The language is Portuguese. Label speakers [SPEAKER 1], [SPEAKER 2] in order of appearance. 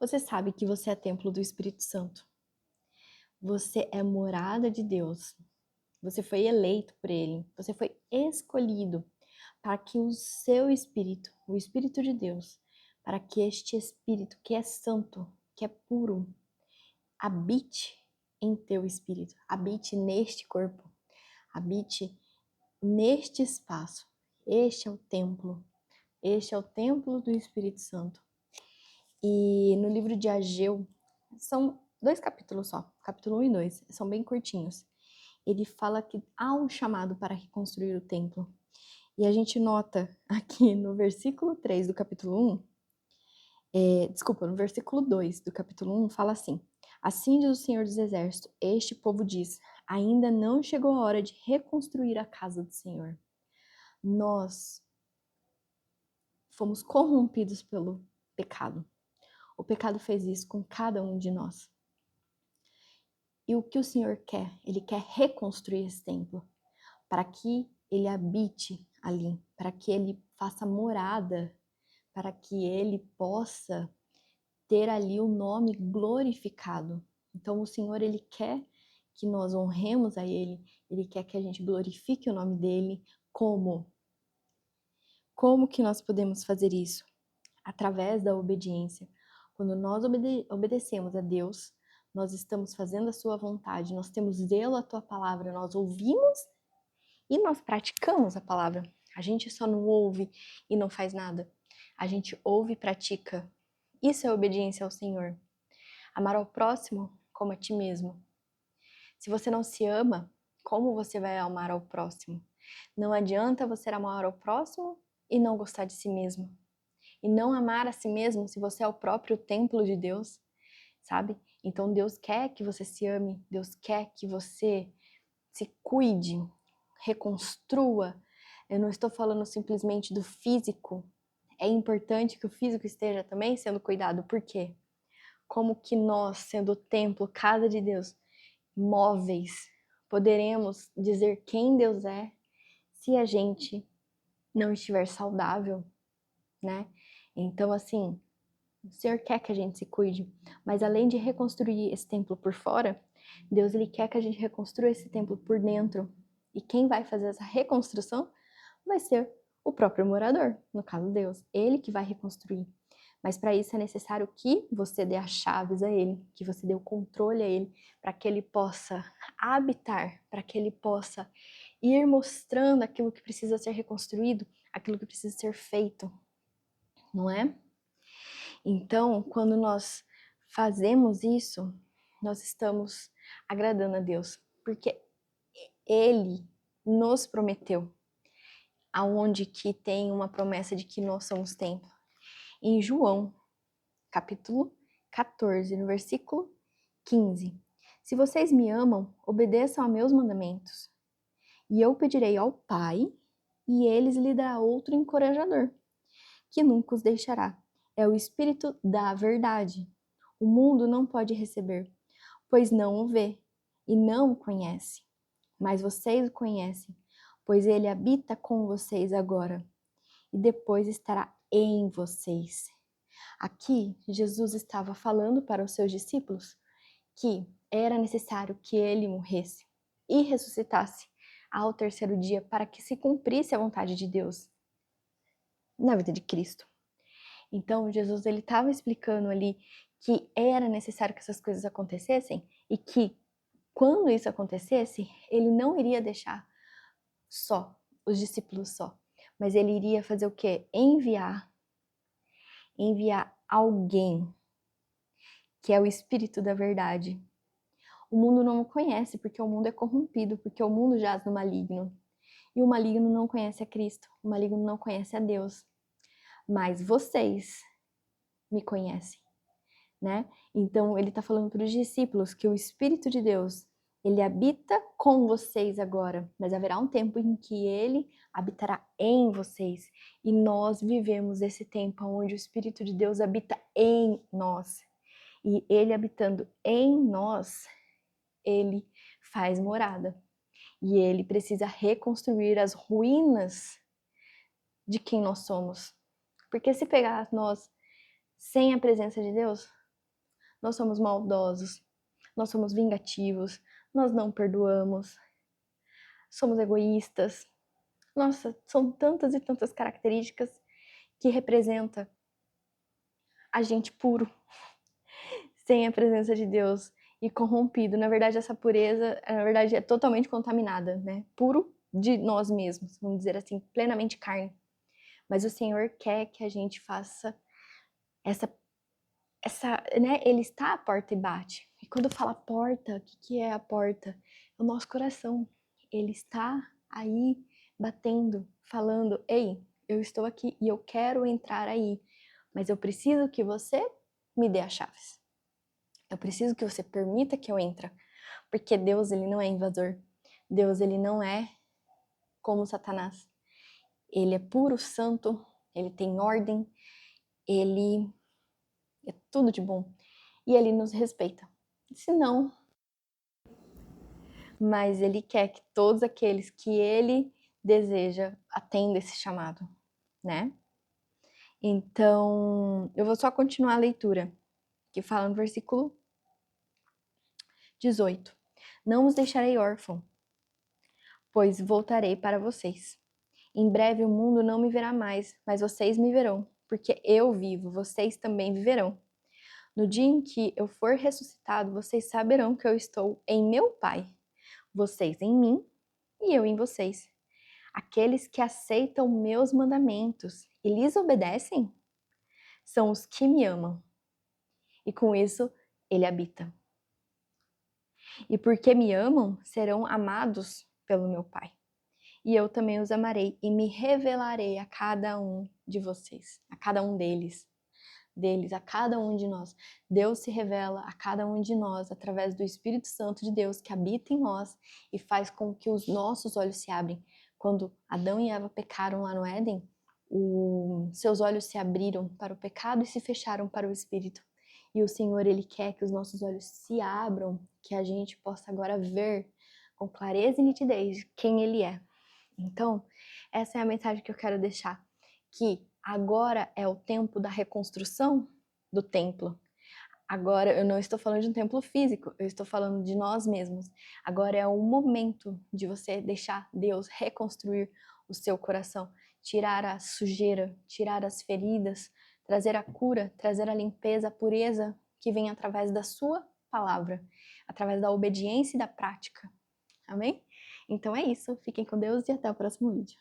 [SPEAKER 1] Você sabe que você é templo do Espírito Santo. Você é morada de Deus. Você foi eleito por Ele. Você foi escolhido para que o seu Espírito, o Espírito de Deus, para que este Espírito que é santo, que é puro, habite em teu espírito, habite neste corpo, habite neste espaço. Este é o templo do Espírito Santo. E no livro de Ageu, são 2 capítulos só, capítulo 1 e 2, são bem curtinhos. Ele fala que há um chamado para reconstruir o templo. E a gente nota aqui no versículo 3 do capítulo 1, no versículo 2 do capítulo 1, fala assim: Assim diz o Senhor dos Exércitos, este povo diz, ainda não chegou a hora de reconstruir a casa do Senhor. Nós fomos corrompidos pelo pecado. O pecado fez isso com cada um de nós. E o que o Senhor quer? Ele quer reconstruir esse templo para que ele habite ali, para que ele faça morada, para que ele possa ter ali o nome glorificado. Então o Senhor, ele quer que nós honremos a ele quer que a gente glorifique o nome dele. Como? Como que nós podemos fazer isso? Através da obediência. Quando nós obedecemos a Deus, nós estamos fazendo a sua vontade, nós temos zelo à tua palavra, nós ouvimos e nós praticamos a palavra. A gente só não ouve e não faz nada. A gente ouve e pratica. Isso é obediência ao Senhor. Amar ao próximo como a ti mesmo. Se você não se ama, como você vai amar ao próximo? Não adianta você amar ao próximo e não gostar de si mesmo. E não amar a si mesmo se você é o próprio templo de Deus, sabe? Então Deus quer que você se ame, Deus quer que você se cuide, reconstrua. Eu não estou falando simplesmente do físico. É importante que o físico esteja também sendo cuidado. Por quê? Como que nós, sendo o templo, casa de Deus, móveis, poderemos dizer quem Deus é se a gente não estiver saudável, né? Então, assim, o Senhor quer que a gente se cuide, mas além de reconstruir esse templo por fora, Deus ele quer que a gente reconstrua esse templo por dentro. E quem vai fazer essa reconstrução vai ser o próprio morador, no caso Deus, ele que vai reconstruir. Mas para isso é necessário que você dê as chaves a ele, que você dê o controle a ele, para que ele possa habitar, para que ele possa ir mostrando aquilo que precisa ser reconstruído, aquilo que precisa ser feito, não é? Então, quando nós fazemos isso, nós estamos agradando a Deus, porque Ele nos prometeu, aonde que tem uma promessa de que nós somos templo. Em João, capítulo 14, no versículo 15. Se vocês me amam, obedeçam a meus mandamentos. E eu pedirei ao Pai, e eles lhe dará outro encorajador, que nunca os deixará. É o Espírito da verdade. O mundo não pode receber, pois não o vê e não o conhece. Mas vocês o conhecem, pois ele habita com vocês agora e depois estará em vocês. Aqui, Jesus estava falando para os seus discípulos que era necessário que ele morresse e ressuscitasse ao terceiro dia para que se cumprisse a vontade de Deus na vida de Cristo. Então, Jesus ele estava explicando ali que era necessário que essas coisas acontecessem e que quando isso acontecesse, ele não iria deixar só os discípulos só, mas ele iria fazer o quê? Enviar alguém que é o Espírito da verdade. O mundo não o conhece porque o mundo é corrompido, porque o mundo jaz no maligno. E o maligno não conhece a Cristo, o maligno não conhece a Deus. Mas vocês me conhecem, né? Então ele está falando para os discípulos que o Espírito de Deus, ele habita com vocês agora, mas haverá um tempo em que ele habitará em vocês. E nós vivemos esse tempo onde o Espírito de Deus habita em nós. E ele habitando em nós, ele faz morada. E ele precisa reconstruir as ruínas de quem nós somos. Porque se pegar nós sem a presença de Deus, nós somos maldosos, nós somos vingativos, nós não perdoamos, somos egoístas. Nossa, são tantas e tantas características que representam a gente puro, sem a presença de Deus e corrompido. Na verdade, essa pureza, na verdade, é totalmente contaminada, né? Puro de nós mesmos, vamos dizer assim, plenamente carne. Mas o Senhor quer que a gente faça essa, né? Ele está à porta e bate. E quando fala porta, o que é a porta? É o nosso coração. Ele está aí batendo, falando: ei, eu estou aqui e eu quero entrar aí, mas eu preciso que você me dê as chaves. Eu preciso que você permita que eu entre, porque Deus, ele não é invasor. Deus, ele não é como Satanás. Ele é puro, santo, ele tem ordem, ele é tudo de bom. E ele nos respeita. Se não, mas ele quer que todos aqueles que ele deseja atendam esse chamado, né? Então, eu vou só continuar a leitura, que fala no versículo 18. Não os deixarei órfãos, pois voltarei para vocês. Em breve o mundo não me verá mais, mas vocês me verão, porque eu vivo, vocês também viverão. No dia em que eu for ressuscitado, vocês saberão que eu estou em meu Pai, vocês em mim e eu em vocês. Aqueles que aceitam meus mandamentos e lhes obedecem são os que me amam. E com isso ele habita. E porque me amam, serão amados pelo meu Pai. E eu também os amarei e me revelarei a cada um de vocês, a cada um deles, a cada um de nós. Deus se revela a cada um de nós através do Espírito Santo de Deus que habita em nós e faz com que os nossos olhos se abrem. Quando Adão e Eva pecaram lá no Éden, seus olhos se abriram para o pecado e se fecharam para o Espírito. E o Senhor, Ele quer que os nossos olhos se abram, que a gente possa agora ver com clareza e nitidez quem Ele é. Então, essa é a mensagem que eu quero deixar, que agora é o tempo da reconstrução do templo. Agora, eu não estou falando de um templo físico, eu estou falando de nós mesmos. Agora é o momento de você deixar Deus reconstruir o seu coração, tirar a sujeira, tirar as feridas, trazer a cura, trazer a limpeza, a pureza que vem através da sua palavra, através da obediência e da prática. Amém? Então é isso. Fiquem com Deus e até o próximo vídeo.